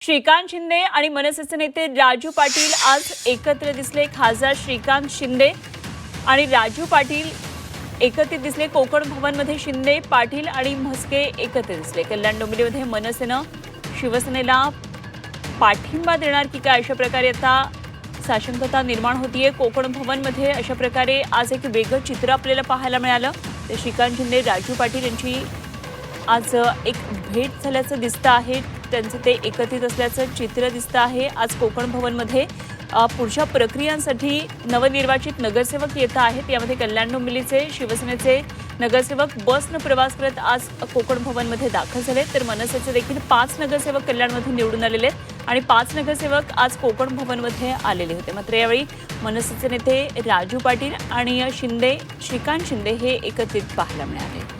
श्रीकांत शिंदे आणि मनसेचे नेते राजू पाटील आज एकत्र दिसले. खासदार श्रीकांत शिंदे आणि राजू पाटील एकत्रित दिसले. कोकण भवनमध्ये शिंदे, पाटील आणि म्हस्के एकत्र दिसले. कल्याण डोंबिवलीमध्ये मनसेनं शिवसेनेला पाठिंबा देणार की काय अशा प्रकारे आता साशंकता निर्माण होतीये. कोकण भवनमध्ये अशा प्रकारे आज एक वेगळं चित्र आपल्याला पाहायला मिळालं. ते श्रीकांत शिंदे, राजू पाटील यांची आज एक भेट झाल्याचं दिसतं आहे. त्यांचं ते एकत्रित असल्याचं चित्र दिसतं आहे. आज कोकण भवनमध्ये पुढच्या प्रक्रियांसाठी नवनिर्वाचित नगरसेवक येत आहेत. यामध्ये कल्याण डोंबिवलीचे शिवसेनेचे नगरसेवक बसनं प्रवास करत आज कोकण भवनमध्ये दाखल झाले. तर मनसेचे देखील 5 नगरसेवक कल्याणमधून निवडून आलेले आहेत आणि 5 नगरसेवक आज कोकण भवनमध्ये आलेले होते. मात्र यावेळी मनसेचे नेते राजू पाटील आणि श्रीकांत शिंदे हे एकत्रित पाहायला मिळाले.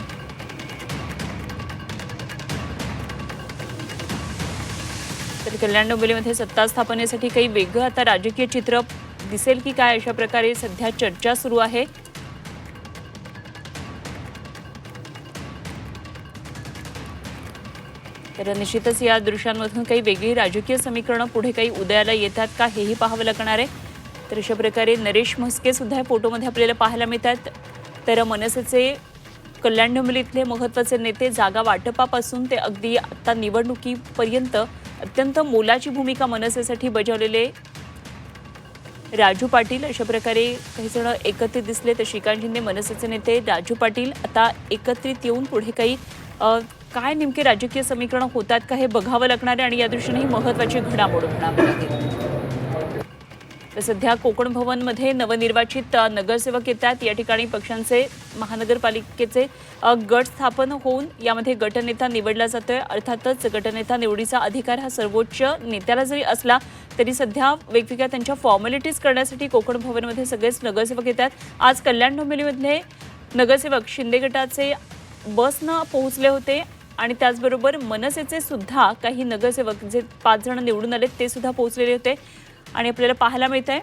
तर कल्याण डोंबिवलीमध्ये सत्ता स्थापनेसाठी काही वेगळं आता राजकीय चित्र दिसेल की काय अशा प्रकारे सध्या चर्चा सुरू आहे. तर निश्चितच या दृश्यांमधून काही वेगळी राजकीय समीकरणं पुढे काही उदयाला येतात का हेही पाहावं लागणार आहे. तर अशा प्रकारे नरेश म्हस्के सुद्धा या फोटोमध्ये आपल्याला पाहायला मिळतात. तर मनसेचे कल्याण डोंबिवलीतले महत्त्वाचे नेते जागा वाटपापासून ते अगदी आता निवडणुकीपर्यंत अत्यंत मोलाची भूमिका मनसेसाठी बजावलेले राजू पाटील अशा प्रकारे काही जण एकत्रित दिसले. तर श्रीकांत शिंदे, मनसेचे नेते राजू पाटील आता एकत्रित येऊन पुढे काही काय नेमके राजकीय समीकरण होतात का हे बघावं लागणार आहे आणि या दृष्टीने ही महत्त्वाची घडामोड म्हणावी लागेल. तर सध्या कोकण भवनमध्ये नवनिर्वाचित नगरसेवक येतात. या ठिकाणी पक्षांचे महानगरपालिकेचे गट स्थापन होऊन यामध्ये गटनेता निवडला जातोय. अर्थातच गटनेता निवडीचा अधिकार हा सर्वोच्च नेत्याला जरी असला तरी सध्या वेगवेगळ्या त्यांच्या फॉर्मॅलिटीज करण्यासाठी कोकण भवनमध्ये सगळेच नगरसेवक येतात. आज कल्याण डोंबिवलीमधले नगरसेवक शिंदे गटाचे बसनं पोहोचले होते आणि त्याचबरोबर मनसेचे सुद्धा काही नगरसेवक जे 5 जण निवडून आलेत ते सुद्धा पोहोचलेले होते आणि आपल्याला पाहायला मिळत आहे.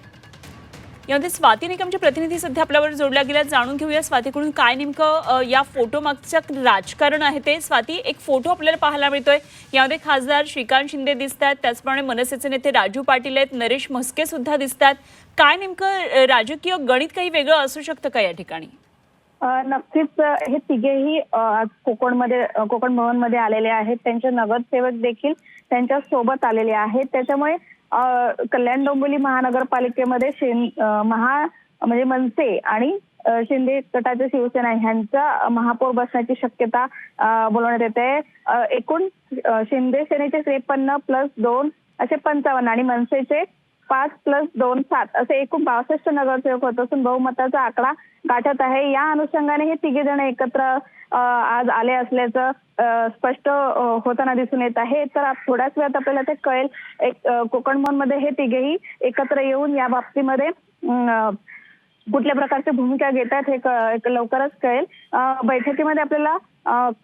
यामध्ये स्वाती निकमचे प्रतिनिधी सध्या आपल्यावर जोडल्या गेल्या. जाणून घेऊया स्वातीकडून काय नेमकं या फोटो मागचं राजकारण आहे ते. स्वाती, एक फोटो आपल्याला पाहायला मिळतोय. यामध्ये खासदार श्रीकांत शिंदे दिसतात, त्याचप्रमाणे मनसेचे नेते राजू पाटील आहेत, नरेश म्हस्के सुद्धा दिसतात. काय नेमकं राजकीय गणित काही वेगळं असू शकतं का या ठिकाणी? नक्कीच हे तिघेही आज कोकण भवनमध्ये आलेले आहेत. त्यांचे नगरसेवक देखील त्यांच्या सोबत आलेले आहेत. त्याच्यामुळे कल्याण डोंबिवली महानगरपालिकेमध्ये म्हणजे मनसे आणि शिंदे गटाच्या शिवसेना ह्यांचा महापौर बसण्याची शक्यता बोलवण्यात येते. एकूण शिंदे सेनेचे 53 + 2 असे 55 आणि मनसेचे 5 + 2 7 असे एकूण 62 नगरसेवक होत असून बहुमताचा आकडा गाठत आहे. या अनुषंगाने हे तिघे जण एकत्र आज आले असल्याचं स्पष्ट होताना दिसून येत आहे. तर थोड्याच वेळात आपल्याला ते कळेल. एक कोकण भवनमध्ये हे तिघेही एकत्र येऊन या बाबतीमध्ये कुठल्या प्रकारची भूमिका घेतात हे लवकरच कळेल. बैठकीमध्ये आपल्याला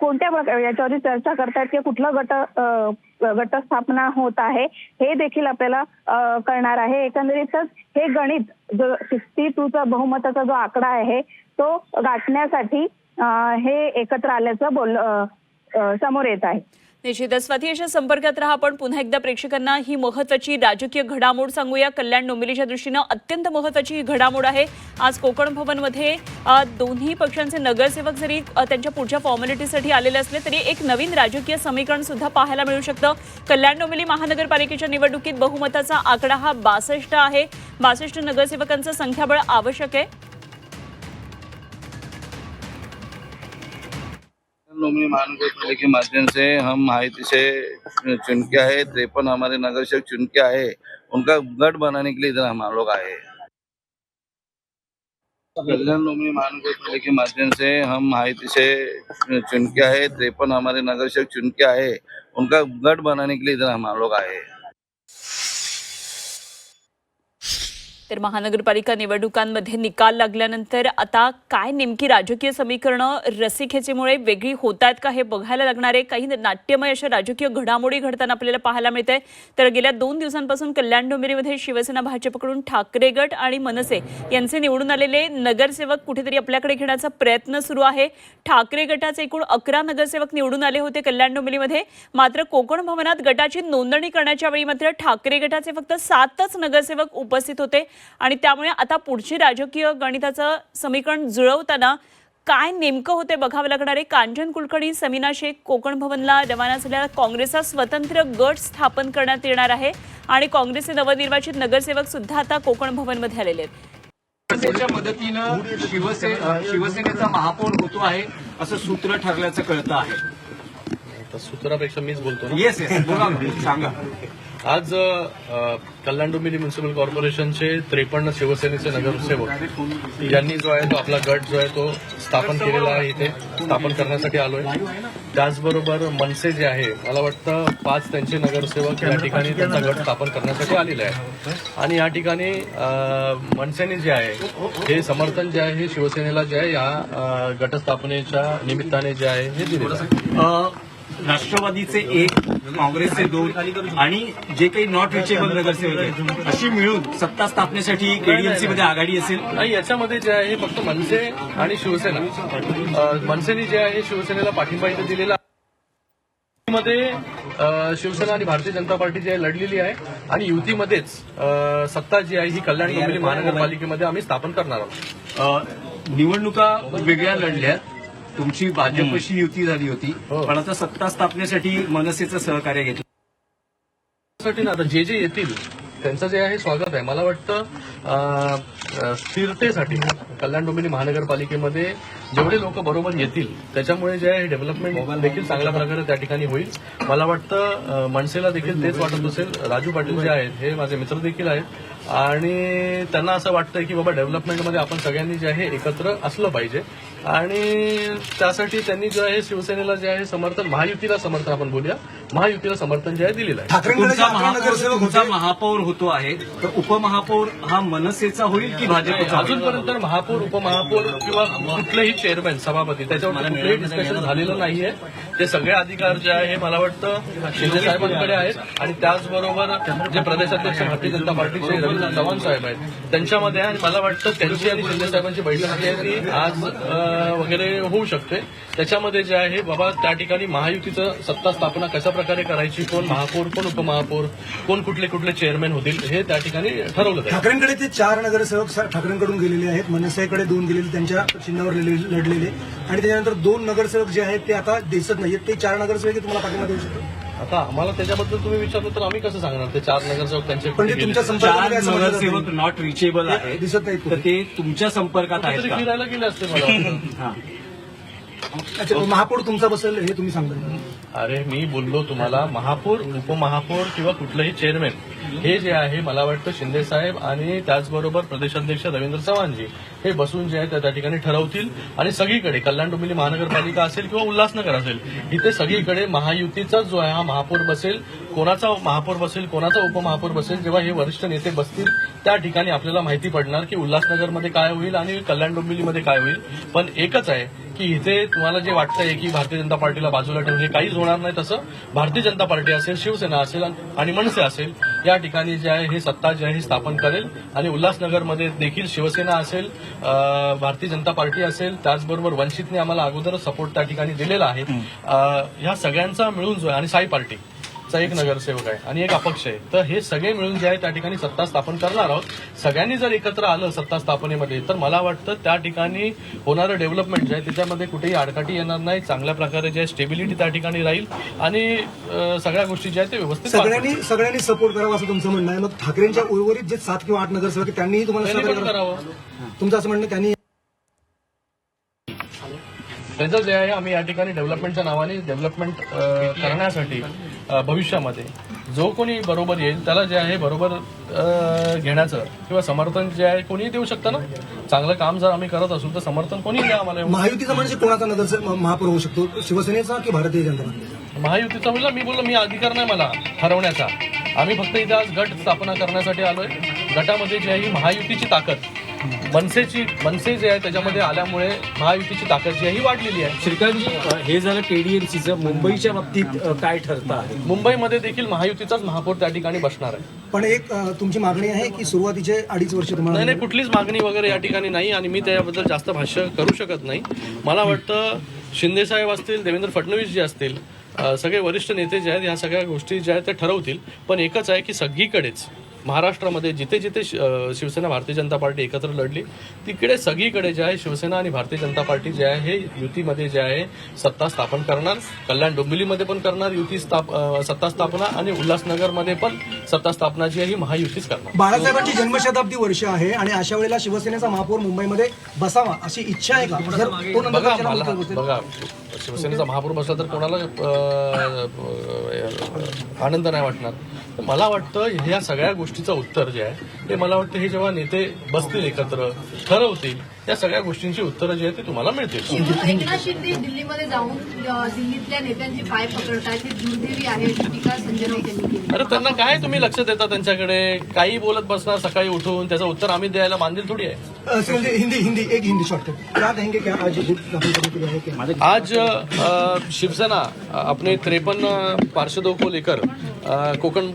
कोणत्या प्रकारे याच्यावरती चर्चा करतात की कुठलं गट स्थापना होत आहे हे देखील आपल्याला कळणार आहे. एकंदरीतच हे गणित जो 62चा बहुमताचा जो आकडा आहे तो गाठण्यासाठी हे एकत्र आल्याचं समोर येत आहे. निश्चितच स्वाती, अशा संपर्कात राहा. आपण पुन्हा एकदा प्रेक्षकांना ही महत्त्वाची राजकीय घडामोड सांगूया. कल्याण डोंबिवलीच्या दृष्टीनं अत्यंत महत्त्वाची ही घडामोड आहे. आज कोकण भवनमध्ये दोन्ही पक्षांचे नगरसेवक जरी त्यांच्या पुढच्या फॉर्मॅलिटीसाठी आलेले असले तरी एक नवीन राजकीय समीकरण सुद्धा पाहायला मिळू शकतं. कल्याण डोंबिवली महानगरपालिकेच्या निवडणुकीत बहुमताचा आकडा हा 62 आहे. 62 नगरसेवकांचं संख्याबळ आवश्यक आहे. डोंबिवली महानगरपालिका के माध्यम से हम माहिती से चुन के आए. 53 हमारे नगरसेवक चुन के आए. उनका गढ़ बनाने के लिए इधर हम लोग आए. कल्याण डोंबिवली महानगरपालिका के माध्यम से हम माहिती से चुन के आए. 53 हमारे नगरसेवक चुन के आए. उनका गढ़ बनाने के लिए इधर हम लोग आए. तर महानगरपालिका निवडणुकांमध्ये निकाल लागल्यानंतर आता काय नेमकी राजकीय समीकरणं रस्सीखेचीमुळे वेगळी होत आहेत का हे बघायला लागणार आहे. काही नाट्यमय अशा राजकीय घडामोडी घडताना आपल्याला पाहायला मिळते. तर गेल्या 2 दिवसांपासून कल्याण डोंबिवलीमध्ये शिवसेना भाजपकडून ठाकरे गट आणि मनसे यांचे निवडून आलेले नगरसेवक कुठेतरी आपल्याकडे घेण्याचा प्रयत्न सुरू आहे. ठाकरे गटाचे एकूण 11 नगरसेवक निवडून आले होते कल्याण डोंबिवलीमध्ये. मात्र कोकण भवनात गटाची नोंदणी करण्याच्या वेळी मात्र ठाकरे गटाचे फक्त 7च नगरसेवक उपस्थित होते आणि त्यामुळे आता पुढची राजकीय गणिताचं समीकरण जुळवताना काय नेमकं होते बघावं लागणार आहे. कांचन कुलकर्णी, समीना शेख कोकण भवनला रवाना झालेला काँग्रेसचा स्वतंत्र गट स्थापन करण्यात येणार आहे आणि काँग्रेसचे नवनिर्वाचित नगरसेवक सुद्धा आता कोकण भवनमध्ये आलेले आहेत. शिवसेनेच्या मदतीनं शिवसेनेचा महापौर होतो आहे असं सूत्र ठरल्याचं कळतं आहे. सूत्रापेक्षा मीच बोलतो ना. येस बोला सांगा. आज कल्याण डोंबिवली म्युनिसिपल कॉर्पोरेशनचे 53 शिवसेनेचे नगरसेवक यांनी जो आहे तो आपला गट जो आहे तो स्थापन केलेला आहे, इथे स्थापन करण्यासाठी आलोय. त्याचबरोबर मनसे जे आहे, मला वाटतं 5 त्यांचे नगरसेवक या ठिकाणी त्यांचा गट स्थापन करण्यासाठी आलेले आहे. आणि या ठिकाणी मनसेने जे आहे हे समर्थन जे आहे हे शिवसेनेला जे आहे या गटस्थापनेच्या निमित्ताने जे आहे हे दिलेलं आहे. राष्ट्रवादीचे 1, काँग्रेसचे 2 आणि जे काही नॉट रिचेबल नगरसेवक आहेत अशी मिळून सत्ता स्थापनेसाठी केडीएमसी मध्ये आघाडी असेल. नाही, याच्यामध्ये जे आहे फक्त मनसे आणि शिवसेना. मनसेने जे आहे शिवसेनेला पाठिंबा इथे दिलेला मध्ये शिवसेना आणि भारतीय जनता पार्टी जी आहे लढलेली आहे आणि युतीमध्येच सत्ता जी आहे ही कल्याण डोंबिवली महानगरपालिकेमध्ये आम्ही स्थापन करणार आहोत. निवडणुका वेगळ्या लढल्या, तुमची भाजपशी युती झाली होती, हो. पण आता सत्ता स्थापनेसाठी मनसेचं सहकार्य घेतलं. साठी ना आता जे येतील त्यांचं जे आहे स्वागत आहे. मला वाटतं स्थिरतेसाठी कल्याण डोंबिवली महानगरपालिकेमध्ये जेवढे लोक बरोबर येतील त्याच्यामुळे जे आहे डेव्हलपमेंट देखील चांगल्या प्रकारे त्या ठिकाणी होईल. मला वाटतं मनसेला देखील तेच वाटत असेल. राजू पाटील जे आहेत हे माझे मित्र देखील आहेत आणि त्यांना असं वाटतंय की बाबा डेव्हलपमेंटमध्ये आपण सगळ्यांनी जे आहे एकत्र असलं पाहिजे आणि त्यासाठी त्यांनी जे आहे शिवसेनेला जे आहे समर्थन, महायुतीला समर्थन आपण बोलूया, महायुतीला समर्थन जे आहे दिलेलं आहे. तुमचा महापौर होतो आहे, तर उपमहापौर हा मनसेचा होईल की भाजपचा? अजूनपर्यंत महापौर, उपमहापौर किंवा कुठलेही चेअरमॅन, सभापती त्याच्यावर कुठलंही डिस्कशन झालेलं नाहीये. ते सगळे अधिकार जे आहे मला वाटतं शिंदे साहेबांकडे आहेत आणि त्याचबरोबर जे प्रदेशाध्यक्ष भारतीय जनता पार्टीचे रवींद्र चव्हाण साहेब आहेत त्यांच्यामध्ये आहे. आणि मला वाटतं त्यांची आणि शिंदे साहेबांची बैठक जी आहे ती आज वगैरे होऊ शकते. त्याच्यामध्ये जे आहे बाबा त्या ठिकाणी महायुतीचं सत्ता स्थापना कशा प्रकारे करायची, कोण महापौर, कोण उपमहापौर, कोण कुठले कुठले चेअरमॅन होतील हे त्या ठिकाणी ठरवलं जाईल. ठाकरेंकडे ते 4 नगरसेवक ठाकरेंकडून गेलेले आहेत, मनसेकडे 2 गेलेले, त्यांच्या चिन्हावर लढलेले आणि त्याच्यानंतर 2 नगरसेवक जे आहेत ते आता दिसत नाहीत. ते 4 नगरसेवक तुम्हाला पाठिंबा देऊ शकतो? आता आम्हाला त्याच्याबद्दल तुम्ही विचारलं तर आम्ही कसं सांगणार. ते 4 नगरसेवक त्यांचे पण ते तुमच्या संपर्कात 4 नगरसेवक नॉट रिचेबल आहेत, दिसत नाहीत. तर ते तुमच्या संपर्कात आहेत का? फिरायला गेले असते मला वाटतं. अच्छा, महापौर तुमचा बसेल हे तुम्ही सांगता? अरे मी बोललो तुम्हाला, महापौर, उपमहापौर किंवा कुठलंही चेअरमॅन हे जे आहे मला वाटतं शिंदे साहेब आणि त्याचबरोबर प्रदेशाध्यक्ष रवींद्र चव्हाणजी हे बसून जे आहे त्या ठिकाणी ठरवतील. आणि सगळीकडे कल्याण डोंबिवली महानगरपालिका असेल किंवा उल्हासनगर असेल इथे सगळीकडे महायुतीचा जो आहे हा महापौर बसेल. कोणाचा महापौर बसेल, कोणाचा उपमहापौर बसेल, जेव्हा हे वरिष्ठ नेते बसतील त्या ठिकाणी आपल्याला माहिती पडणार की उल्हासनगरमध्ये काय होईल आणि कल्याण डोंबिवलीमध्ये काय होईल. पण एकच आहे की इथे तुम्हाला जे वाटतंय की भारतीय जनता पार्टीला बाजूला ठेवून हे काहीच होणार नाही. तसं भारतीय जनता पार्टी असेल, शिवसेना असेल आणि मनसे असेल या ठिकाणी जे आहे हे सत्ता जे आहे हे करेल. आणि उल्हासनगरमध्ये देखील शिवसेना असेल, भारतीय जनता पार्टी असेल, त्याचबरोबर वंचितने आम्हाला अगोदरच सपोर्ट त्या ठिकाणी दिलेला आहे. ह्या सगळ्यांचा मिळून जो आहे आणि साई पार्टी चा 1 नगरसेवक आहे आणि 1 अपक्ष आहे, तर हे सगळे मिळून जे आहे त्या ठिकाणी सत्ता स्थापन करणार आहोत. सगळ्यांनी जर एकत्र आलं सत्ता स्थापनेमध्ये तर मला वाटतं त्या ठिकाणी होणारं डेव्हलपमेंट जे आहे त्याच्यामध्ये कुठेही आडकाठी येणार नाही. चांगल्या प्रकारे जे स्टेबिलिटी त्या ठिकाणी राहील आणि सगळ्या गोष्टी ज्या आहेत ते व्यवस्थित सगळ्यांनी सपोर्ट करावा असं तुमचं म्हणणं आहे. मग ठाकरेंच्या उर्वरित जे 7 किंवा 8 नगरसेवक आहेत त्यांनीही तुम्हाला सहकार्य करावं. तुमचं असं म्हणणं त्यांनी त्याचं जे आहे आम्ही या ठिकाणी डेव्हलपमेंटच्या नावाने डेव्हलपमेंट करण्यासाठी भविष्यामध्ये जो कोणी बरोबर येईल त्याला जे आहे बरोबर घेण्याचं किंवा समर्थन जे आहे कोणीही देऊ शकतं ना. चांगलं काम जर आम्ही करत असू तर समर्थन कोणीही द्या आम्हाला. महायुतीचा म्हणजे कोणाचा नगरसेवक महापौर होऊ शकतो, शिवसेनेचा की भारतीय जनता पार्टी? महायुतीचा म्हणजे मी बोललो मी अधिकार नाही मला ठरवण्याचा. आम्ही फक्त इथे आज गट स्थापना करण्यासाठी आलोय. गटामध्ये जी आहे ही महायुतीची ताकद मनसे जे आहे त्याच्यामध्ये आल्यामुळे महायुतीची ताकद जी आहे ही वाढलेली आहे. श्रीकांतजी, हे झालं केडीएमसीचं. मुंबईच्या बाबतीत काय ठरतं आहे? मुंबईमध्ये देखील महायुतीचाच महापौर त्या ठिकाणी बसणार आहे. पण एक तुमची मागणी आहे की सुरुवातीचे 2.5 वर्ष तुम्हाला नाही, कुठलीच मागणी वगैरे या ठिकाणी नाही आणि मी त्याबद्दल जास्त भाष्य करू शकत नाही. मला वाटतं शिंदेसाहेब असतील, देवेंद्र फडणवीस जे असतील, सगळे वरिष्ठ नेते जे आहेत ह्या सगळ्या गोष्टी ज्या आहेत ते ठरवतील. पण एकच आहे की सगळीकडेच महाराष्ट्रामध्ये जिथे जिथे शिवसेना भारतीय जनता पार्टी एकत्र लढली तिकडे सगळीकडे जे आहे शिवसेना आणि भारतीय जनता पार्टी जे आहे हे युतीमध्ये जे आहे सत्ता स्थापन करणार. कल्याण डोंबिवलीमध्ये पण करणार सत्ता स्थापना आणि उल्हासनगरमध्ये पण सत्ता स्थापना जी आहे ही महायुतीच करणार. बाळासाहेबांची जन्मशताब्दी वर्ष आहे आणि अशा वेळेला शिवसेनेचा महापौर मुंबईमध्ये बसावा अशी इच्छा आहे का? जर तो बघा शिवसेनेचा महापौर बसला तर कोणाला आनंद नाही वाटणार. तर मला वाटतं ह्या सगळ्या गोष्टीचं उत्तर जे आहे ते मला वाटतं हे जेव्हा नेते बसतील एकत्र ठरवतील त्या सगळ्या गोष्टींची उत्तरं जी आहेत ते तुम्हाला मिळतील. एकनाथ शिंदे दिल्लीमध्ये जाऊन दिल्लीतल्या नेत्यांचे पाय पकडतात, ही दुर्दैवी आहे अशी टीका संजय राऊत यांनी केली. अरे त्यांना काय तुम्ही लक्ष देता त्यांच्याकडे? काही बोलत बसणार सकाळी उठून, त्याचं उत्तर आम्ही द्यायला मांदिल थोडी आहे. हिंदी शॉर्टकट क्या कहेंगे क्या आज शिवसेना अपने 53 पार्षदों को लेकर कोकण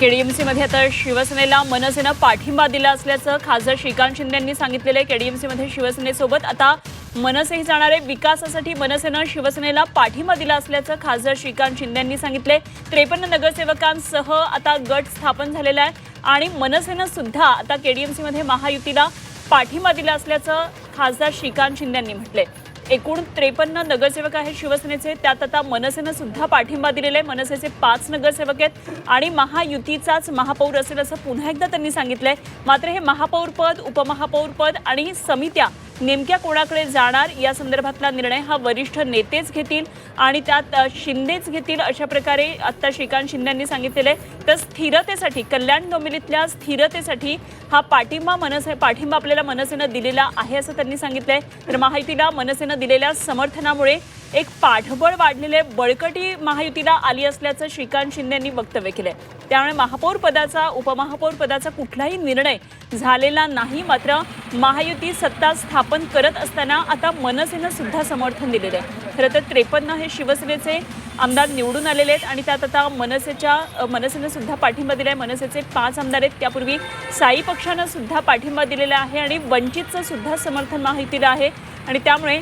केडीएमसी मध्ये आता शिवसेनेला मनसेनं पाठिंबा दिला असल्याचं खासदार श्रीकांत शिंदे यांनी सांगितलेलं आहे. केडीएमसी मध्ये शिवसेनेसोबत आता मनसेही जाणार आहे. विकासासाठी मनसेनं शिवसेनेला पाठिंबा दिला असल्याचं खासदार श्रीकांत शिंदे यांनी सांगितले. 53 नगरसेवकांसह आता गट स्थापन झालेला आहे आणि मनसेनं सुद्धा आता केडीएमसी मध्ये महायुतीला पाठिंबा दिला असल्याचं खासदार श्रीकांत शिंदे यांनी म्हटलंय. एकूण 53 नगरसेवक आहेत शिवसेनेचे, त्यात आता मनसेनं सुद्धा पाठिंबा दिलेला आहे. मनसेचे 5 नगरसेवक आहेत आणि महायुतीचाच महापौर असेल असं पुन्हा एकदा त्यांनी सांगितलंय. मात्र हे महापौर पद, उपमहापौर पद आणि समित्या नेमक्या कोणाकडे जाणार या संदर्भातला निर्णय हा वरिष्ठ नेतेच घेतील आणि त्यात शिंदेच घेतील अशा प्रकारे आता श्रीकांत शिंदे यांनी सांगितलेलं आहे. तर स्थिरतेसाठी, कल्याण डोंबिवलीतल्या स्थिरतेसाठी हा पाठिंबा आपल्याला मनसेनं दिलेला आहे असं त्यांनी सांगितलंय. तर महायुतीला मनसेनं दिलेल्या समर्थनामुळे एक पाठबळ वाढलेले, बळकटी महायुतीला आली असल्याचं श्रीकांत शिंदे यांनी वक्तव्य केलंय. त्यामुळे महापौर पदाचा, उपमहापौर पदाचा कुठलाही निर्णय झालेला नाही. मात्र महायुती सत्ता स्थापन करत असताना आता मनसेनं सुद्धा समर्थन दिलेलं आहे. खरं तर 53 हे शिवसेनेचे आमदार निवडून आलेले आहेत आणि त्यात आता मनसेनं सुद्धा पाठिंबा दिला आहे. मनसेचे 5 आमदार आहेत. त्यापूर्वी साई पक्षानं सुद्धा पाठिंबा दिलेला आहे आणि वंचितचं सुद्धा समर्थन महायुतीला आहे आणि त्यामुळे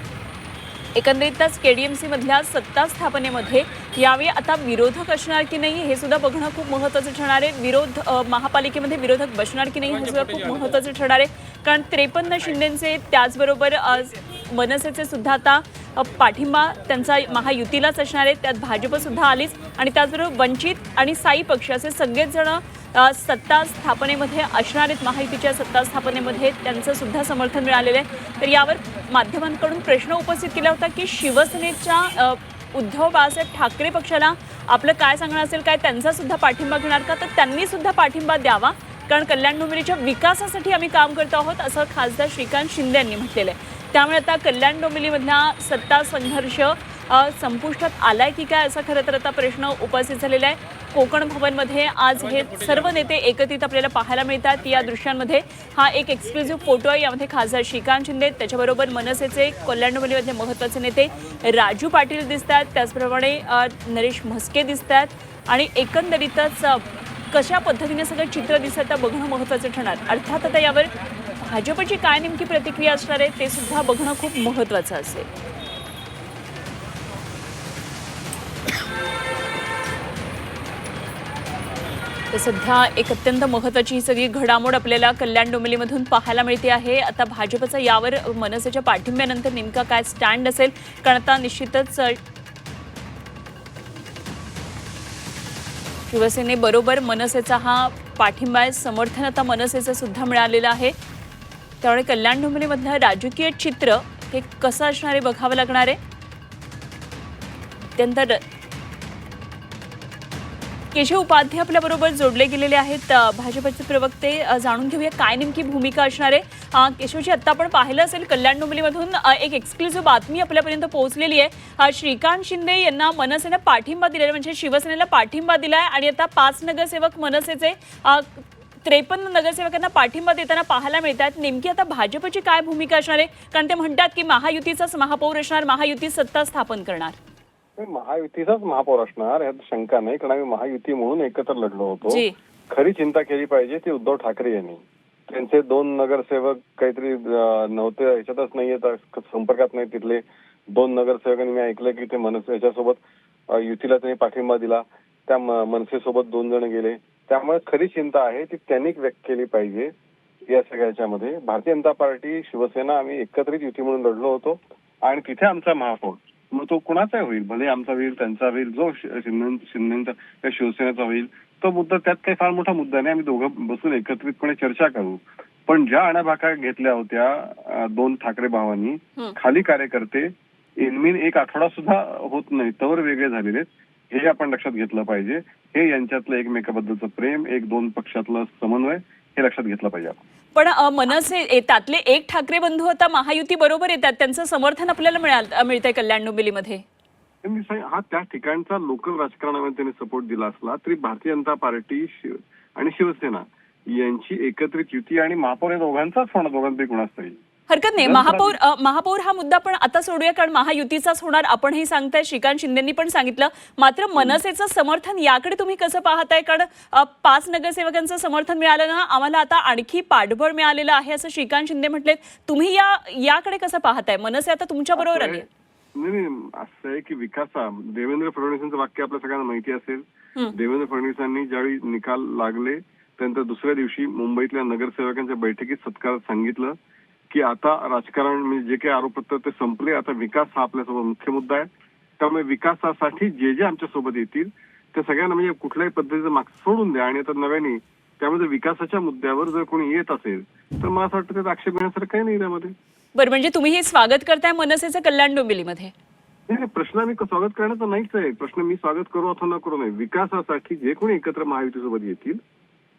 एकंदरीतच केडीएमसी मधल्या सत्ता स्थापनेमध्ये यावेळी आता विरोधक असणार की नाही हे सुद्धा बघणं खूप महत्त्वाचं ठरणार आहे. महापालिकेमध्ये विरोधक बसणार की नाही हे सुद्धा खूप महत्त्वाचं ठरणार आहे. कारण 53 शिंदेचे त्याचबरोबर मनसेचे सुद्धा आता पाठिंबा त्यांचा महायुतीलाच असणार आहे. त्यात भाजप सुद्धा आलीच आणि त्याचबरोबर वंचित आणि साई पक्ष असे सगळेच जण सत्ता स्थापनेमध्ये असणार आहेत. महायुतीच्या सत्ता स्थापनेमध्ये त्यांचं सुद्धा समर्थन मिळालेलं आहे. तर यावर माध्यमांकडून प्रश्न उपस्थित केला होता की शिवसेनेच्या उद्धव बाळासाहेब ठाकरे पक्षाला आपलं काय सांगणं असेल, काय त्यांचा सुद्धा पाठिंबा घेणार का? तर त्यांनी सुद्धा पाठिंबा द्यावा, कारण कल्याण डोंबिवलीच्या विकासासाठी आम्ही काम करत आहोत असं खासदार श्रीकांत शिंदे यांनी म्हटलेलं आहे. त्यामुळे आता कल्याण डोंबिवलीमधला सत्ता संघर्ष संपुष्टात आलाय की काय असा खरं तर आता प्रश्न उपस्थित झालेला आहे. कोकण भवनमध्ये आज हे सर्व नेते एकत्रित आपल्याला पाहायला मिळतात. या दृश्यांमध्ये हा एक एक्सक्लुझिव्ह फोटो आहे. यामध्ये खासदार श्रीकांत शिंदे, त्याच्याबरोबर मनसेचे कल्याण डोंबिवलीमधले महत्त्वाचे नेते राजू पाटील दिसतात, त्याचप्रमाणे नरेश म्हस्के दिसतात आणि एकंदरीतच कशा पद्धतीने सगळं चित्र दिसतं बघणं महत्त्वाचं ठरणार. अर्थात आता यावर भाजपची काय नेमकी प्रतिक्रिया असणार आहे ते सुद्धा बघणं खूप महत्त्वाचं असेल. तर सध्या एक अत्यंत महत्त्वाची ही सगळी घडामोड आपल्याला कल्याण डोंबिवलीमधून पाहायला मिळते आहे. आता भाजपचा यावर मनसेच्या पाठिंब्यानंतर नेमका काय स्टँड असेल, कारण आता निश्चितच शिवसेनेबरोबर मनसेचा हा पाठिंबा आहे, समर्थन आता मनसेचं सुद्धा मिळालेलं आहे. त्यामुळे कल्याण डोंबिवलीमधलं राजकीय चित्र हे कसं असणार आहे बघावं लागणार आहे. अत्यंत केशव उपाध्ये आपल्याबरोबर जोडले गेलेले आहेत भाजपचे प्रवक्ते. जाणून घेऊया काय नेमकी भूमिका असणार आहे. केशवजी, आता आपण पाहिलं असेल कल्याण डोंबिवलीमधून एक एक्सक्लुझिव्ह बातमी आपल्यापर्यंत पोहोचलेली आहे. श्रीकांत शिंदे यांना मनसेने पाठिंबा दिलेला, म्हणजे शिवसेनेला पाठिंबा दिलाय आणि आता 5 नगरसेवक मनसेचे 53 नगरसेवकांना पाठिंबा देताना पाहायला मिळतात. नेमकी आता भाजपची काय भूमिका असणार आहे? कारण ते म्हणतात की महायुतीचाच महापौर असणार, महायुती सत्ता स्थापन करणार. महायुतीचाच महापौर असणार यात शंका नाही, कारण आम्ही महायुती म्हणून एकत्र लढलो होतो. जी. खरी चिंता केली पाहिजे ती उद्धव ठाकरे यांनी. त्यांचे 2 नगरसेवक काहीतरी नव्हते, याच्यातच नाहीये, संपर्कात नाही तिथले 2 नगरसेवकांनी मी ऐकलं की ते मनसे याच्यासोबत युतीला त्यांनी पाठिंबा दिला, त्या मनसेसोबत 2 जण गेले. त्यामुळे खरी चिंता आहे ती त्यांनी व्यक्त केली पाहिजे. या सगळ्याच्यामध्ये भारतीय जनता पार्टी, शिवसेना आम्ही एकत्रित युती म्हणून लढलो होतो आणि तिथे आमचा महापौर मग तो कुणाचाही होईल, भले आमचा होईल, त्यांचा होईल, जो शिंदेचा त्या शिवसेनेचा होईल, तो मुद्दा त्यात काही फार मोठा मुद्दा नाही. आम्ही दोघं बसून एकत्रितपणे चर्चा करू. पण ज्या आणाभाका घेतल्या होत्या 2 ठाकरे भावांनी, खाली कार्यकर्ते इनमीन 1 आठवडा सुद्धा होत नाही तवर वेगळे झालेले, हे आपण लक्षात घेतलं पाहिजे. हे यांच्यातलं एकमेकाबद्दलचं प्रेम, 1-2 पक्षातलं समन्वय हे लक्षात घेतलं पाहिजे. पण मनसे त्यातले 1 ठाकरे बंधू आता महायुती बरोबर येतात, त्यांचं समर्थन आपल्याला मिळतंय कल्याण डोंबिवलीमध्ये. हा त्या ठिकाणचा लोकल राजकारणामध्ये त्यांनी सपोर्ट दिला असला तरी भारतीय जनता पार्टी आणि शिवसेना यांची एकत्रित युती आणि महापौर या दोघांचाच होणार, दोघांपैकी कुणाच तरी हरकत नाही. महापौर हा मुद्दा पण आता सोडूया, कारण महायुतीचाच होणार आपणही सांगताय, श्रीकांत शिंदेंनी पण सांगितलं. मात्र मनसेचं समर्थन याकडे तुम्ही कसं पाहताय? कारण 5 नगरसेवकांचं समर्थन मिळालं ना, आम्हाला आता आणखी पाठबळ मिळालेलं आहे असं श्रीकांत शिंदे म्हटलेत. तुम्ही याकडे कसं पाहताय? मनसे आता तुमच्या बरोबर आली. नाही, असं आहे की देवेंद्र फडणवीसांचं वाक्य आपल्या सगळ्यांना माहिती असेल. देवेंद्र फडणवीसांनी ज्यावेळी निकाल लागले त्यानंतर दुसऱ्या दिवशी मुंबईतल्या नगरसेवकांच्या बैठकीत सत्कारात सांगितलं की आता राजकारण म्हणजे जे काही आरोपपत्र ते संपले, आता विकास हा आपल्यासोबत मुख्य मुद्दा आहे. त्यामुळे विकासासाठी जे आमच्या सोबत येतील ते सगळ्यांना म्हणजे कुठल्याही पद्धतीचं मागचं सोडून द्या आणि आता नव्याने त्यामध्ये विकासाच्या मुद्द्यावर जर कोणी येत असेल तर मला असं वाटतं त्याचा आक्षेप घेण्यासारखं काही नाही त्यामध्ये. बरं, म्हणजे तुम्ही हे स्वागत करताय मनसेचं कल्याण डोंबिवलीमध्ये? नाही, प्रश्न आम्ही स्वागत करण्याचा नाहीच आहे. प्रश्न मी स्वागत करू अथवा न करू नये. विकासासाठी जे कोणी एकत्र महायुतीसोबत येतील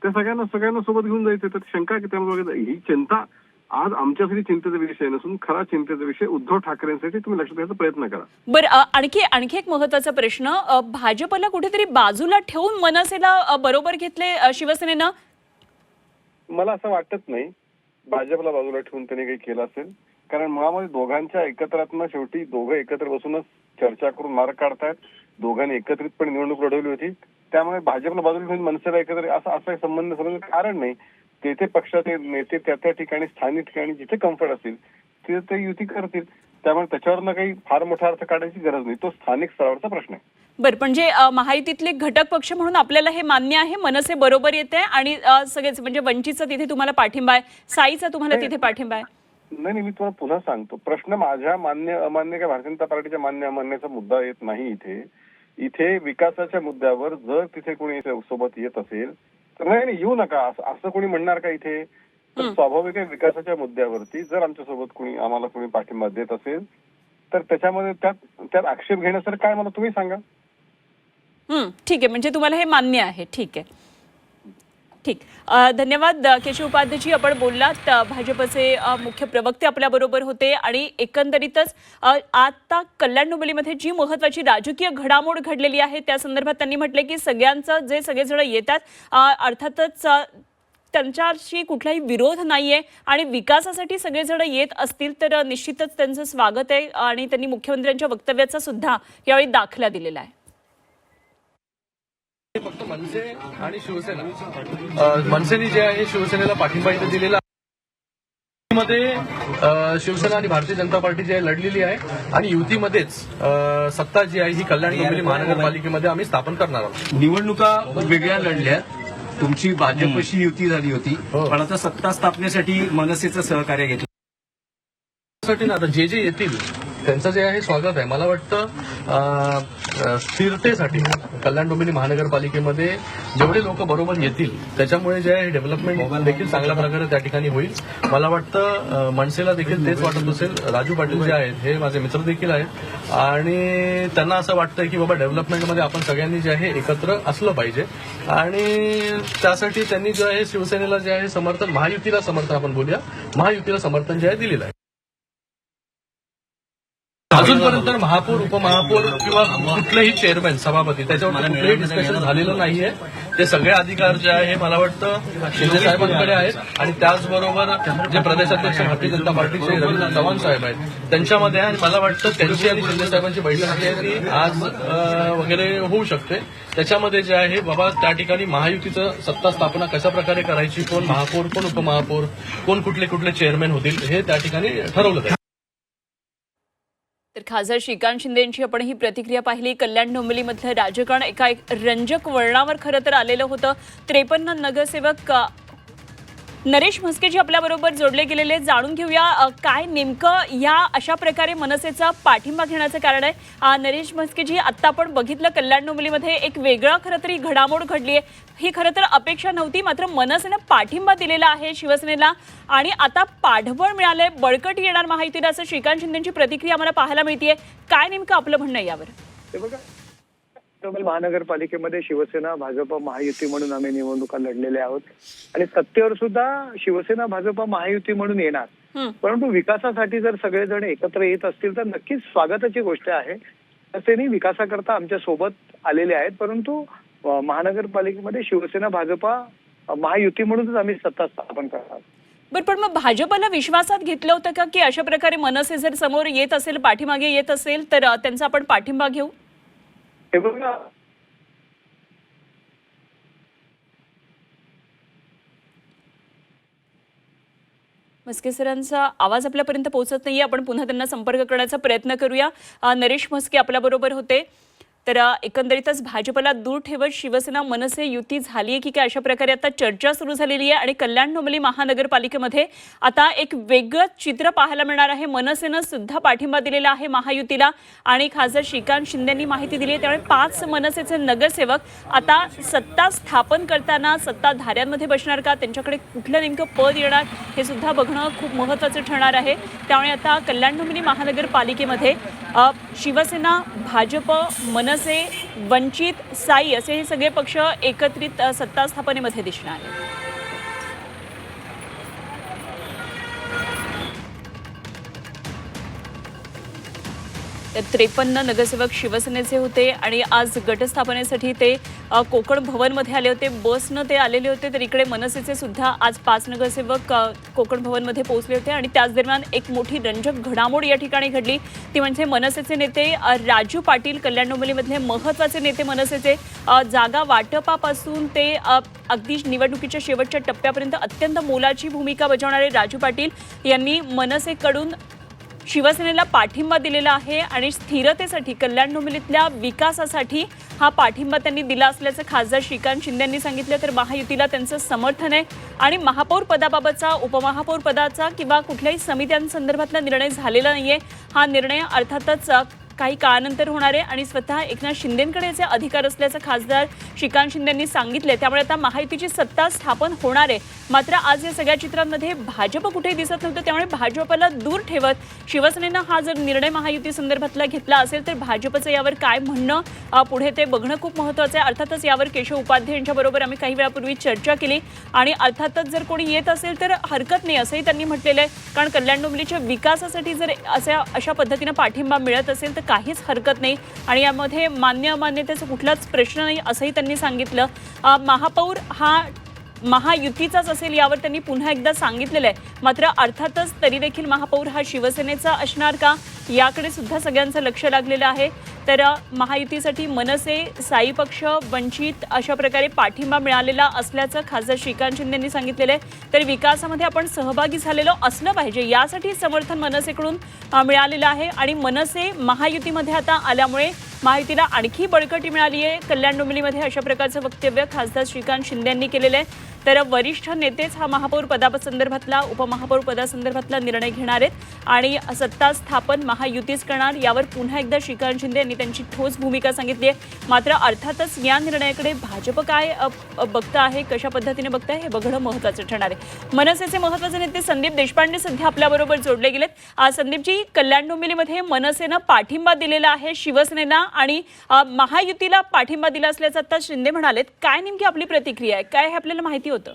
त्या सगळ्यांना सोबत घेऊन जायचं. तर शंका की त्यामुळे ही चिंता आज आमच्यासाठी चिंतेचा विषय नसून खरा चिंतेचा विषय उद्धव ठाकरेंसाठी तुम्ही लक्षात घ्यायचा प्रयत्न करा. बरं, आणखी एक महत्त्वाचा प्रश्न, भाजपला कुठेतरी बाजूला ठेवून मनसेला बरोबर घेतले शिवसेनेनं? मला असं वाटत नाही भाजपला बाजूला ठेवून त्यांनी काही केलं असेल, कारण मुळामध्ये दोघांच्या एकत्रातनं शेवटी दोघं एकत्र बसूनच चर्चा करून मार्ग काढतायत. दोघांनी एकत्रितपणे निवडणूक लढवली होती, त्यामुळे भाजपला बाजूला ठेवून मनसेला एकत्र असा संबंध समजण्याचं कारण नाही. तेथे पक्षाचे नेते त्या ठिकाणी स्थानिक ठिकाणी जिथे कम्फर्ट असेल तिथे ते युती करतील. त्यामुळे त्याच्यावरनं काही फार मोठा अर्थ काढायची गरज नाही. तो स्थानिक स्तरावरचा प्रश्न आहे. बरं, म्हणजे महायुतीतले घटक पक्ष म्हणून आपल्याला हे मान्य आहे, मनसे बरोबर येते आणि सगळेच म्हणजे वंचितचा तिथे तुम्हाला पाठिंबा आहे, साईचा तुम्हाला तिथे पाठिंबा आहे? नाही, मी तुम्हाला पुन्हा सांगतो, प्रश्न माझ्या मान्य अमान्य किंवा भारतीय जनता पार्टीच्या मान्य अमान्याचा मुद्दा येत नाही. इथे विकासाच्या मुद्द्यावर जर तिथे कोणी सोबत येत असेल तर नाही येऊ नका असं कोणी म्हणणार का इथे? तर स्वाभाविक आहे विकासाच्या मुद्द्यावरती जर आमच्यासोबत आम्हाला कोणी पाठिंबा देत असेल तर त्याच्यामध्ये त्यात आक्षेप घेण्यासारखं काय मला तुम्ही सांगा. ठीक आहे, म्हणजे तुम्हाला हे मान्य आहे. ठीक आहे, ठीक. धन्यवाद केशव उपाध्येजी, आपण बोललात. भाजपचे मुख्य प्रवक्ते आपल्याबरोबर होते आणि एकंदरीतच आता कल्याण डोंबिवलीमध्ये जी महत्त्वाची राजकीय घडामोड घडलेली आहे त्या संदर्भात त्यांनी म्हटले की सगळेजण येतात, अर्थातच त्यांच्याशी कुठलाही विरोध नाहीये आणि विकासासाठी सगळेजण येत असतील तर निश्चितच त्यांचं स्वागत आहे आणि त्यांनी मुख्यमंत्र्यांच्या वक्तव्याचा सुद्धा यावेळी दाखला दिलेला आहे. फक्त मनसे आणि शिवसेना, मनसेने जे आहे शिवसेनेला पाठिंबा इथे दिलेला मध्ये शिवसेना आणि भारतीय जनता पार्टी जी आहे लढलेली आहे आणि युतीमध्येच सत्ता जी आहे ही कल्याण डोंबिवली महानगरपालिकेमध्ये आम्ही स्थापन करणार आहोत. निवडणुका वेगळ्या लढल्या, तुमची भाजपशी युती झाली होती, पण आता सत्ता स्थापनेसाठी मनसेचं सहकार्य घेतलं. ना आता जे येतील त्यांचं जे आहे स्वागत आहे. मला वाटतं स्थिरतेसाठी कल्याण डोंबिवली महानगरपालिकेमध्ये जेवढे लोक बरोबर येतील त्याच्यामुळे जे आहे डेव्हलपमेंट देखील चांगल्या प्रकारे त्या ठिकाणी होईल. मला वाटतं मनसेला देखील तेच वाटत असेल. राजू पाटील जे आहेत हे माझे मित्र देखील आहेत आणि त्यांना असं वाटतंय की बाबा डेव्हलपमेंटमध्ये आपण सगळ्यांनी जे आहे एकत्र असलं पाहिजे आणि त्यासाठी त्यांनी जे आहे शिवसेनेला जे आहे समर्थन, महायुतीला समर्थन आपण बोलूया, महायुतीला समर्थन जे आहे दिलेलं आहे. अजूनपर्यंत महापौर, उपमहापौर किंवा कुठलेही चेअरमॅन, सभापती त्याच्यावर कुठलंही डिस्कशन झालेलं नाहीये. ते सगळे अधिकार जे आहे मला वाटतं शिंदे साहेबांकडे आहेत आणि त्याचबरोबर जे प्रदेशाध्यक्ष भारतीय जनता पार्टीचे रवींद्र चव्हाण साहेब आहेत त्यांच्यामध्ये आहे. आणि मला वाटतं त्यांची आणि शिंदे साहेबांची बैठक जी आहे ती आज वगैरे होऊ शकते. त्याच्यामध्ये जे आहे बाबा त्या ठिकाणी महायुतीचं सत्ता स्थापना कशा प्रकारे करायची, कोण महापौर, कोण उपमहापौर, कोण कुठले चेअरमॅन होतील हे त्या ठिकाणी ठरवलं जाईल. तर खासदार श्रीकांत शिंदेंची आपण ही प्रतिक्रिया पाहिली. कल्याण डोंबिवलीमधलं राजकारण एका एक रंजक वळणावर खरं तर आलेलं होतं. 53 नगरसेवक नरेश म्हस्केजी आपल्याबरोबर जोडले गेलेले. जाणून घेऊया काय नेमकं या अशा प्रकारे मनसेचा पाठिंबा घेण्याचं कारण आहे. नरेश म्हस्केजी, आत्ता आपण बघितलं कल्याण डोंबिवलीमध्ये एक वेगळं खरं तर ही घडामोड घडली आहे. ही खरं तर अपेक्षा नव्हती, मात्र मनसेनं पाठिंबा दिलेला आहे शिवसेनेला आणि आता पाठबळ मिळालंय, बळकटी येणार महायुतीला, असं श्रीकांत शिंदेंची प्रतिक्रिया आम्हाला पाहायला मिळतेय. काय नेमकं आपलं म्हणणं आहे यावर? ते बघा, महानगरपालिकेमध्ये शिवसेना, भाजप, महायुती म्हणून आम्ही निवडणुका लढलेल्या आहोत आणि सत्तेवर सुद्धा शिवसेना, भाजप, महायुती म्हणून येणार. परंतु विकासासाठी जर सगळेजण एकत्र येत असतील तर नक्कीच स्वागताची गोष्ट आहे. शिवसेने विकासाकरता आमच्या सोबत आलेले आहेत, परंतु महानगरपालिकेमध्ये शिवसेना, भाजप, महायुती म्हणूनच आम्ही सत्ता स्थापन करणार. बरं, पण मग भाजपला विश्वासात घेतलं होतं का की अशा प्रकारे मनसे जर समोर येत असेल, पाठीमागे येत असेल तर त्यांचा आपण पाठिंबा घेऊ? हे बघा, म्हस्के सरांचा आवाज आपल्यापर्यंत पोहोचत नाहीये. आपण पुन्हा त्यांना संपर्क करण्याचा प्रयत्न करूया. नरेश म्हस्के आपल्याबरोबर होते. तर एकंदरीतच भाजपला दूर ठेवत शिवसेना मनसे युती झाली आहे की काय, अशा प्रकारे आता चर्चा सुरू झालेली आहे आणि कल्याण डोंबिवली महानगरपालिकेमध्ये आता एक वेगळं चित्र पाहायला मिळणार आहे. मनसेनं सुद्धा पाठिंबा दिलेला आहे महायुतीला आणि खासदार श्रीकांत शिंदेंनी माहिती दिली आहे. त्यामुळे 5 मनसेचे नगरसेवक आता सत्ता स्थापन करताना सत्ताधाऱ्यांमध्ये बसणार का, त्यांच्याकडे कुठलं नेमकं पद येणार हे सुद्धा बघणं खूप महत्त्वाचं ठरणार आहे. त्यामुळे आता कल्याण डोंबिवली महानगरपालिकेमध्ये शिवसेना, भाजप, मनसे, वंचित, साई असे हे सगळे पक्ष एकत्रित सत्ता स्थापनेमध्ये दिसणार आहेत. 53 नगरसेवक शिवसेनेचे होते आणि आज गटस्थापनेसाठी ते कोकण भवनमध्ये आले होते. बसनं ते आलेले होते. तर इकडे मनसेचे सुद्धा आज 5 नगरसेवक कोकण भवनमध्ये पोहोचले होते आणि त्याच दरम्यान एक मोठी रंजक घडामोड या ठिकाणी घडली. ती म्हणजे मनसेचे नेते राजू पाटील, कल्याण डोंबिवलीमधले महत्त्वाचे नेते मनसेचे, जागा वाटपापासून ते अगदी निवडणुकीच्या शेवटच्या टप्प्यापर्यंत अत्यंत मोलाची भूमिका बजावणारे राजू पाटील यांनी मनसेकडून शिवसेनेला पाठिंबा दिलेला आहे आणि स्थिरतेसाठी, कल्याण डोंबिवलीतल्या विकासासाठी हा पाठिंबा त्यांनी दिला असल्याचं खासदार श्रीकांत शिंदे यांनी सांगितलं. तर महायुतीला त्यांचं समर्थन आहे आणि महापौर पदाबाबतचा, उपमहापौर पदाचा किंवा कुठल्याही समित्यांसंदर्भातला निर्णय झालेला नाहीये. हा निर्णय अर्थातच काही काळानंतर होणार आहे आणि स्वतः एकनाथ शिंदेंकडे याचे अधिकार असल्याचं खासदार श्रीकांत शिंदे यांनी सांगितले. त्यामुळे आता महायुतीची सत्ता स्थापन होणार आहे. मात्र आज या सगळ्या चित्रांमध्ये भाजप कुठेही दिसत नव्हतं. त्यामुळे भाजपला दूर ठेवत शिवसेनेनं हा जर निर्णय महायुती संदर्भातला घेतला असेल तर भाजपचं यावर काय म्हणणं पुढे ते बघणं खूप महत्त्वाचं आहे. अर्थातच यावर केशव उपाध्ये यांच्याबरोबर आम्ही काही वेळापूर्वी चर्चा केली आणि अर्थातच जर कोणी येत असेल तर हरकत नाही असंही त्यांनी म्हटलेलं आहे. कारण कल्याण डोंबिवलीच्या विकासासाठी जर अशा पद्धतीनं पाठिंबा मिळत असेल तर काहीच हरकत नाही आणि यामध्ये मान्य अमान्यतेचा कुठलाच प्रश्न नाही असंही त्यांनी सांगितलं. महापौर हा महायुतीचाच असेल यावर त्यांनी पुन्हा एकदा सांगितलेलं आहे. मात्र अर्थातच तरी देखील महापौर हा शिवसेनेचा असणार का याकडे सुद्धा सगळ्यांचं लक्ष लागलेलं आहे. तर महायुतीसाठी मनसे, साई पक्ष, वंचित अशा प्रकारे पाठिंबा मिळालेला असल्याचं खासदार श्रीकांत शिंदे यांनी सांगितलेलं आहे. तर विकासामध्ये आपण सहभागी झालेलो असलं पाहिजे यासाठी समर्थन मनसेकडून मिळालेलं आहे आणि मनसे महायुतीमध्ये आता आल्यामुळे महायुतीला आणखी बळकटी मिळाली आहे कल्याण डोंबिवलीमध्ये, अशा प्रकारचं वक्तव्य खासदार श्रीकांत शिंदे यांनी केलेलं आहे. तर वरिष्ठ नेतेच हा महापौर पदासंदर्भातला उपमहापौर पदासंदर्भातला निर्णय घेणार आहेत आणि सत्ता स्थापन महायुतीच करणार यावर पुन्हा एकदा श्रीकांत शिंदे यांनी त्यांची ठोस भूमिका सांगितली आहे. मात्र अर्थातच या निर्णयाकडे भाजप काय बघतं आहे, कशा पद्धतीने बघत आहे हे बघणं महत्त्वाचं ठरणार आहे. मनसेचे महत्त्वाचे नेते संदीप देशपांडे सध्या आपल्याबरोबर जोडले गेलेत. संदीपजी, कल्याण डोंबिवलीमध्ये मनसेनं पाठिंबा दिलेला आहे शिवसेनेला आणि महायुतीला पाठिंबा दिला असल्याचं आता शिंदे म्हणालेत. काय नेमकी आपली प्रतिक्रिया आहे, काय हे आपल्याला माहिती होतं?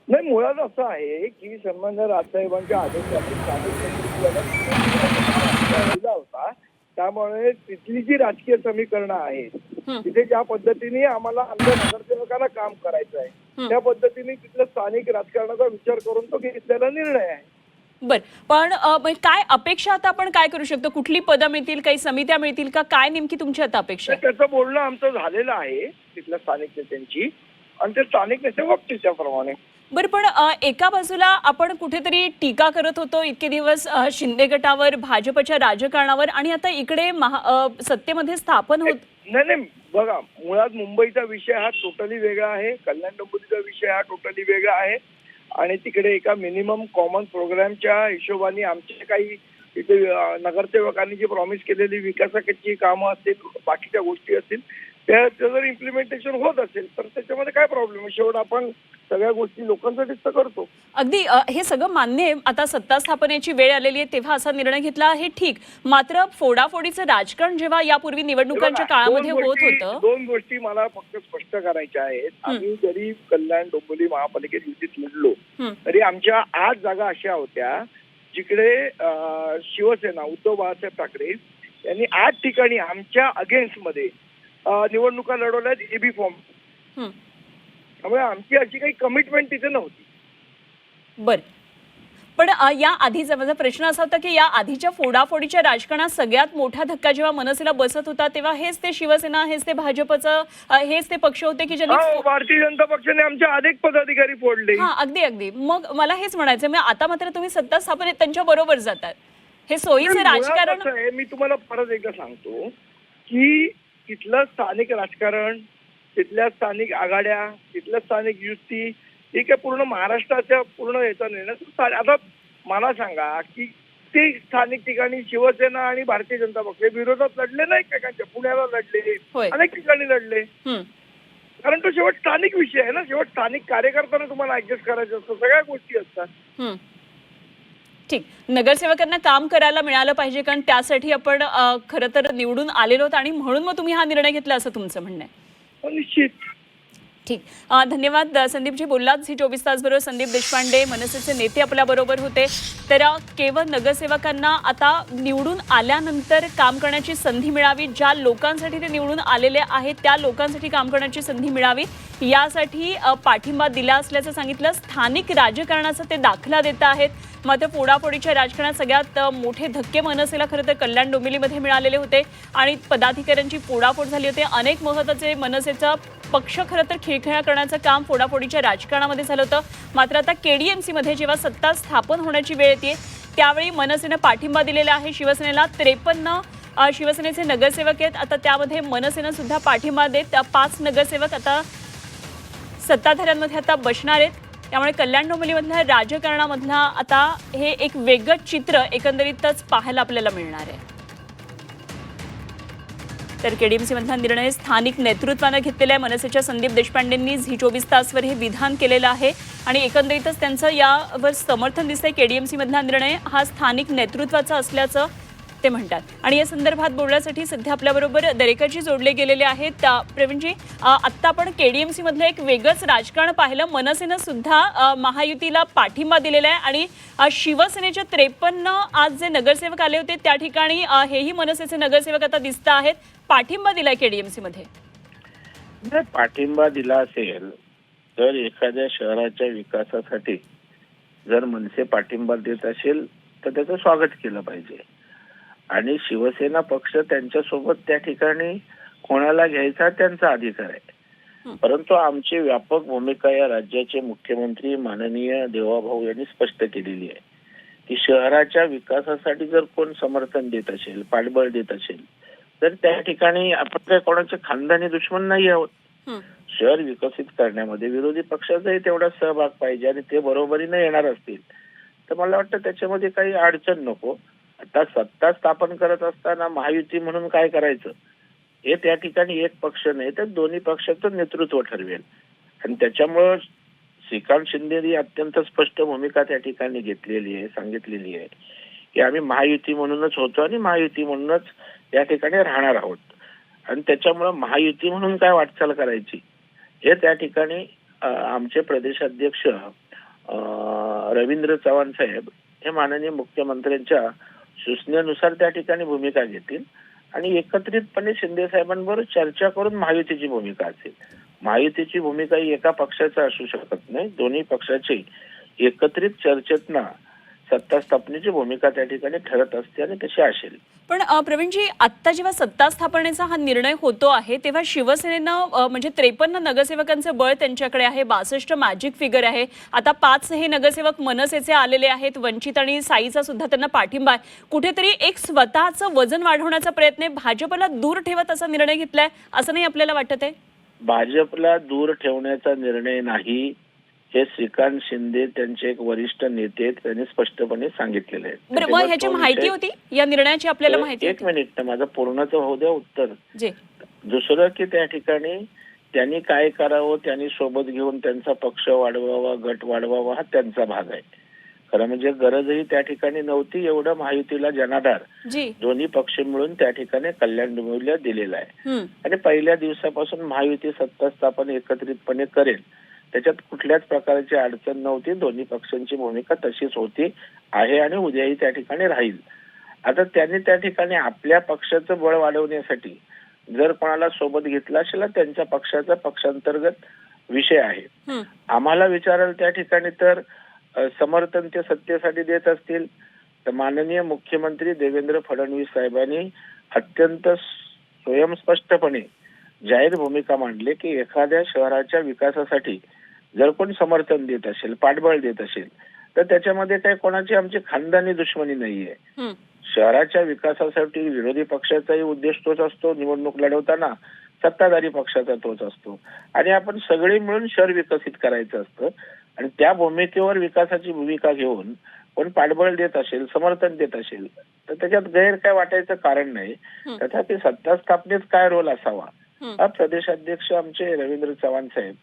नाही, मुळात असं आहे की सन्माननीय राजसाहेबांच्या आदेशाने होता, त्यामुळे तिथली जी राजकीय समीकरणं आहेत तिथे ज्या पद्धतीने आम्हाला आमच्या नगरसेवकांना काम करायचं आहे त्या पद्धतीने तिथल्या स्थानिक राजकारणाचा विचार करून तो घेतलेला निर्णय आहे. बर, पण काय अपेक्षा आता आपण काय करू शकतो? कुठली पदं मिळतील, काही समित्या मिळतील का? काय नेमकी तुमची आता अपेक्षा आहे? त्याचं बोलणं आमचं झालेलं आहे तिथल्या स्थानिक नेत्यांची आणि ते स्थानिक नेते बघतील त्याप्रमाणे. बरं, पण एका बाजूला आपण कुठेतरी टीका करत होतो इतके दिवस शिंदे गटावर, भाजपच्या राजकारणावर, आणि आता इकडे सत्तेमध्ये स्थापन होत. नाही, बघा, मुळात मुंबईचा विषय हा टोटली वेगळा आहे, कल्याण डोंबिवलीचा विषय हा टोटली वेगळा आहे आणि तिकडे एका मिनिमम कॉमन प्रोग्रामच्या हिशोबाने आमच्या काही तिथे नगरसेवकांनी जी प्रॉमिस केलेली विकासाची कामं असतील, बाकीच्या गोष्टी असतील, त्याचं जर इम्प्लिमेंटेशन होत असेल तर त्याच्यामध्ये काय प्रॉब्लेम आहे? शेवट आपण सगळ्या गोष्टी लोकांसाठीच तर करतो. अगदी हे सगळं मान्य आहे. आता सत्ता स्थापनेची वेळ आलेली आहे तेव्हा असा निर्णय घेतला आहे, ठीक. मात्र फोडाफोडीचं राजकारण जेव्हा यापूर्वी निवडणुकांच्या काळामध्ये होत होतं. दोन गोष्टी मला फक्त स्पष्ट करायच्या आहेत. आम्ही जरी कल्याण डोंबिवली महापालिकेत युतीत लढलो तरी आमच्या 8 जागा अशा होत्या जिकडे शिवसेना उद्धव बाळासाहेब ठाकरे यांनी 8 ठिकाणी आमच्या अगेन्स्ट मध्ये निवडणुका लढवल्यात एबी फॉर्म. त्यामुळे आमची अशी काही कमिटमेंट तिथे नव्हती. बर, पण या आधीचा माझा प्रश्न असा होता की या आधीच्या फोडाफोडीच्या राजकारणात सगळ्यात मोठा धक्का जेव्हा मनसेला बसत होता तेव्हा हेच ते शिवसेना, हेच ते भाजपचं, हेच ते पक्ष होते की ज्यांनी भारतीय जनता पक्षाने आमच्या अनेक पदाधिकारी फोडले. हा, अगदी. मग मला हेच म्हणायचं, मी आता मात्र तुम्ही सत्ता स्थापनेत त्यांच्या बरोबर जातात. हे सोयीचं राजकारण आहे. मी तुम्हाला परत एकदा सांगतो की तिथलं स्थानिक राजकारण, तिथल्या स्थानिक आघाड्या, तिथल्या स्थानिक युती, हे काय पूर्ण महाराष्ट्राच्या पूर्ण याचा निर्णय. आता मला सांगा की ते स्थानिक ठिकाणी शिवसेना आणि भारतीय जनता पक्ष विरोधात लढले नाही का? पुण्याला लढले, अनेक ठिकाणी लढले, कारण तो शेवट स्थानिक विषय आहे ना. शेवट स्थानिक कार्यकर्त्यांना तुम्हाला ऍडजस्ट करायचं असतं, सगळ्या गोष्टी असतात. ठीक, नगरसेवकांना काम करायला मिळालं पाहिजे कारण त्यासाठी आपण खरं तर निवडून आलेलो आहोत आणि म्हणून मग तुम्ही हा निर्णय घेतला असं तुमचं म्हणणं आहे? निश्चित. ठीक, धन्यवाद संदीपजी. बोललात झी 24 तास बरोबर संदीप देशपांडे, मनसेचे नेते आपल्या बरोबर होते. तर केवळ नगरसेवकांना आता निवडून आल्यानंतर काम करण्याची संधी मिळावी, ज्या लोकांसाठी ते निवडून आलेले आहेत त्या लोकांसाठी काम करण्याची संधी मिळावी यासाठी पाठिंबा दिला असल्याचं सांगितलं. स्थानिक राजकारणाचा ते दाखला देत आहेत. मात्र फोडाफोडीच्या राजकारणात सगळ्यात मोठे धक्के मनसेला खरं तर कल्याण डोंबिवलीमध्ये मिळालेले होते आणि पदाधिकाऱ्यांची फोडाफोड झाली होती. अनेक महत्त्वाचे मनसेचा पक्ष खरं तर खिळखिळा करण्याचं काम फोडाफोडीच्या राजकारणामध्ये झालं होतं. मात्र आता केडीएमसीमध्ये जेव्हा सत्ता स्थापन होण्याची वेळ येते त्यावेळी मनसेनं पाठिंबा दिलेला आहे शिवसेनेला. 53 शिवसेनेचे नगरसेवक आहेत. आता त्यामध्ये मनसेनं सुद्धा पाठिंबा देत 5 नगरसेवक आता सत्ताधाऱ्यांमध्ये आता बसणार आहेत. त्यामुळे कल्याण डोंबिवलीमधल्या राजकारणामधला आता हे एक वेगळं चित्र एकंदरीतच पाहायला आपल्याला मिळणार आहे. तर केडीएमसी मधला निर्णय स्थानिक नेतृत्वानं घेतलेला आहे. मनसेच्या संदीप देशपांडेंनी झी 24 तासवर हे विधान केलेलं आहे आणि एकंदरीतच त्यांचं यावर समर्थन दिसतंय. केडीएमसी मधला निर्णय हा स्थानिक नेतृत्वाचा असल्याचं ते म्हणतात. आणि या संदर्भात बोलण्यासाठी सध्या आपल्याबरोबर दरेकरजी जोडले गेलेले आहेत. प्रवीणजी, आत्ता आपण केडीएमसी मधलं एक वेगळंच राजकारण पाहिलं. मनसेनं सुद्धा महायुतीला पाठिंबा दिलेला आहे आणि शिवसेनेच्या 53 आज जे नगरसेवक आले होते त्या ठिकाणी हेही मनसेचे नगरसेवक आता दिसत आहेत. पाठिंबा दिलाय केडीएमसी मध्ये. पाठिंबा दिला असेल तर एखाद्या शहराच्या विकासासाठी जर मनसे पाठिंबा देत असेल तर त्याचं स्वागत केलं पाहिजे आणि शिवसेना पक्ष त्यांच्यासोबत त्या ठिकाणी कोणाला घ्यायचा त्यांचा अधिकार आहे. परंतु आमची व्यापक भूमिका या राज्याचे मुख्यमंत्री माननीय देवाभाऊ यांनी स्पष्ट केलेली आहे की शहराच्या विकासासाठी जर कोण समर्थन देत असेल, पाठबळ देत असेल तर त्या ठिकाणी आपण काही कोणाचे खानदानी दुश्मन नाही आहोत. शहर विकसित करण्यामध्ये विरोधी पक्षाचाही तेवढा सहभाग पाहिजे आणि ते बरोबरीने येणार असतील तर मला वाटतं त्याच्यामध्ये काही अडचण नको. आता सत्ता स्थापन करत असताना महायुती म्हणून काय करायचं हे त्या ठिकाणी एक पक्ष नाही तर दोन्ही पक्षाचं नेतृत्व ठरवेल. आणि त्याच्यामुळं श्रीकांत शिंदेनी अत्यंत स्पष्ट भूमिका त्या ठिकाणी घेतलेली आहे, सांगितलेली आहे की आम्ही महायुती म्हणूनच होतो आणि महायुती म्हणूनच या ठिकाणी राहणार आहोत. आणि त्याच्यामुळं महायुती म्हणून काय वाटचाल करायची हे त्या ठिकाणी आमचे प्रदेशाध्यक्ष रवींद्र चव्हाण साहेब हे माननीय मुख्यमंत्र्यांच्या सूचनेनुसार त्या ठिकाणी भूमिका घेतील आणि एकत्रितपणे शिंदे साहेबांबरोबर चर्चा करून महायुतीची भूमिका असेल. महायुतीची भूमिका ही एका पक्षाचा असू शकत नाही, दोन्ही पक्षाची एकत्रित चर्चेतना सत्ता स्थापनेची भूमिका त्या ठिकाणी ठरत असते आणि तशी असेल. पण प्रवीणजी, आता जेव्हा सत्ता स्थापनेचा हा निर्णय होतो आहे तेव्हा शिवसेनेनं म्हणजे 53 नगरसेवकांचं बळ त्यांच्याकडे आहे, 62 मॅजिक फिगर आहे. आता 5 हे नगरसेवक मनसेचे आलेले आहेत, वंचित आणि साईचा सुद्धा त्यांना पाठिंबा आहे. कुठेतरी एक स्वतःचं वजन वाढवण्याचा प्रयत्न आहे, भाजपला दूर ठेवत असा निर्णय घेतलाय असं नाही आपल्याला वाटत आहे? भाजपला दूर ठेवण्याचा निर्णय नाही हे श्रीकांत शिंदे त्यांचे एक वरिष्ठ नेते त्यांनी स्पष्टपणे सांगितलेले आहे. बरं, मग ह्याची माहिती होती, या निर्णयाची आपल्याला माहिती एक मिनिट माझं पूर्णच होऊ द्या उत्तर. जी. दुसरं की त्या ठिकाणी त्यांनी काय करावं, त्यांनी सोबत घेऊन त्यांचा पक्ष वाढवावा, गट वाढवावा हा त्यांचा भाग आहे. खरं म्हणजे गरजही त्या ठिकाणी नव्हती, एवढं महायुतीला जनाधार दोन्ही पक्ष मिळून त्या ठिकाणी कल्याण डोंबिवलीला दिलेला आहे. आणि पहिल्या दिवसापासून महायुती सत्ता स्थापन एकत्रितपणे करेल, त्याच्यात कुठल्याच प्रकारची अडचण नव्हती. दोन्ही पक्षांची भूमिका तशीच होती, आहे आणि उद्याही त्या ठिकाणी राहील. आता त्यांनी त्या ठिकाणी आपल्या पक्षाचं बळ वाढवण्यासाठी जर कोणाला सोबत घेतला असेल त्यांच्या पक्षाचा पक्षांतर्गत विषय आहे. आम्हाला विचाराल त्या ठिकाणी तर समर्थन ते सत्तेसाठी देत असतील तर माननीय मुख्यमंत्री देवेंद्र फडणवीस साहेबांनी अत्यंत स्वयंस्पष्टपणे जाहीर भूमिका मांडली की एखाद्या शहराच्या विकासासाठी जर कोण समर्थन देत असेल, पाठबळ देत असेल तर त्याच्यामध्ये काही कोणाची आमची खानदानी दुश्मनी नाहीये. शहराच्या विकासासाठी विरोधी पक्षाचाही उद्देश तोच असतो, निवडणूक लढवताना सत्ताधारी पक्षाचा तोच असतो आणि आपण सगळे मिळून शहर विकसित करायचं असतं. आणि त्या भूमिकेवर विकासाची भूमिका घेऊन कोण पाठबळ देत असेल, समर्थन देत असेल तर त्याच्यात गैर काय वाटायचं कारण नाही. तथापि सत्ता स्थापनेत काय रोल असावा हा प्रदेशाध्यक्ष आमचे रवींद्र चव्हाण साहेब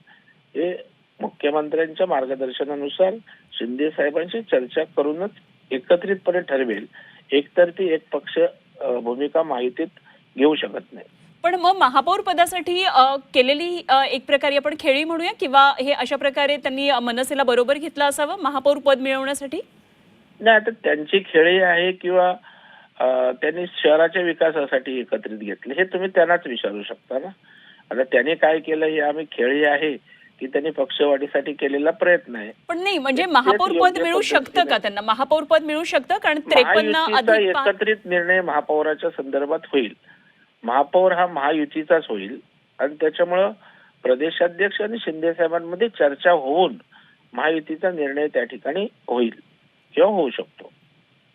हे मुख्यमंत्र्यांच्या मार्गदर्शनानुसार शिंदे साहेबांशी चर्चा करूनच एकत्रितपणे ठरवेल. एकतर ती एक पक्ष भूमिका महायुतीत घेऊ शकत नाही. पण मग महापौर पदासाठी केलेली एक प्रकारे आपण खेळी म्हणूया किंवा हे अशा प्रकारे त्यांनी मनसेला बरोबर घेतलं असावं महापौर पद मिळवण्यासाठी? नाही, आता त्यांची खेळी आहे किंवा त्यांनी शहराच्या विकासासाठी एकत्रित घेतले हे तुम्ही त्यांनाच विचारू शकता ना. आता त्यांनी काय केलं हे आम्ही खेळी आहे की त्यांनी पक्षवाढीसाठी केलेला प्रयत्न आहे. पण नाही म्हणजे महापौर पद मिळू शकतं का त्यांना? महापौर पद मिळू शकतं कारण 53 अधिक एकत्रित निर्णय महापौराच्या संदर्भात होईल. महापौर हा महायुतीचाच होईल आणि त्याच्यामुळं प्रदेशाध्यक्ष आणि शिंदे साहेबांमध्ये चर्चा होऊन महायुतीचा निर्णय त्या ठिकाणी होईल किंवा होऊ शकतो.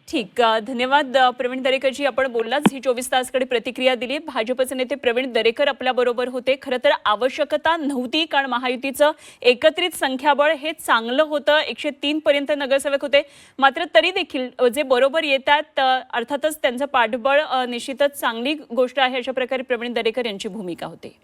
ठीक, धन्यवाद प्रवीण दरेकरजी. आपण बोललाच ही 24 तासकडे प्रतिक्रिया दिली. भाजपचे नेते प्रवीण दरेकर आपल्या बरोबर होते. खरं तर आवश्यकता नव्हती कारण महायुतीचं एकत्रित संख्याबळ हे चांगलं होतं, 103 पर्यंत नगरसेवक होते. मात्र तरी देखील जे बरोबर येतात अर्थातच त्यांचं पाठबळ निश्चितच चांगली गोष्ट आहे, अशा प्रकारे प्रवीण दरेकर यांची भूमिका होती.